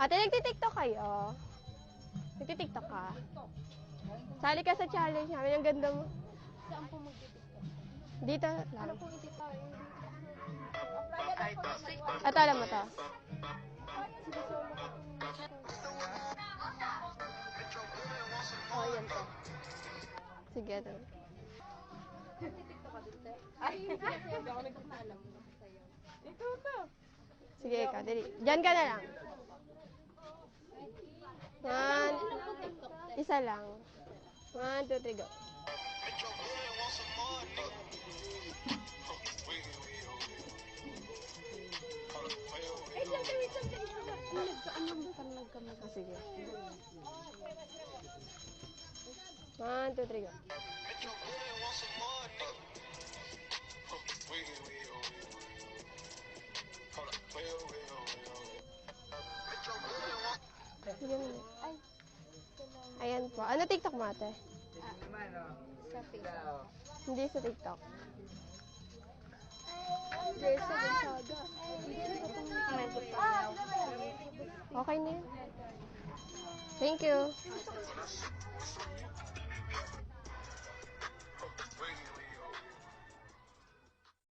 Ate, nagtitiktok kayo? Nagtitiktok ka? Sali ka sa challenge namin. Ang ganda mo. Saan po magtitiktok? Dito lang. Ano po itiktok? Ito, alam mo to. Oh, yan po. Sige, ito. Nagtitiktok ka dito? Ay, hindi ako nagpapaalam sa'yo. Ikaw to. Sige, ikaw. Dali. Diyan ka na lang. One. Isa lang. 1, 2, 3, go. Wait lang, wait lang. Nagkamag. Ah, sige. 1, 2, 3, go. Sige na. Ay, Ayan po. Ano TikTok mo, ate? sa Facebook. Hindi sa TikTok. Jessa Gonzaga. Okay na yun. Thank you.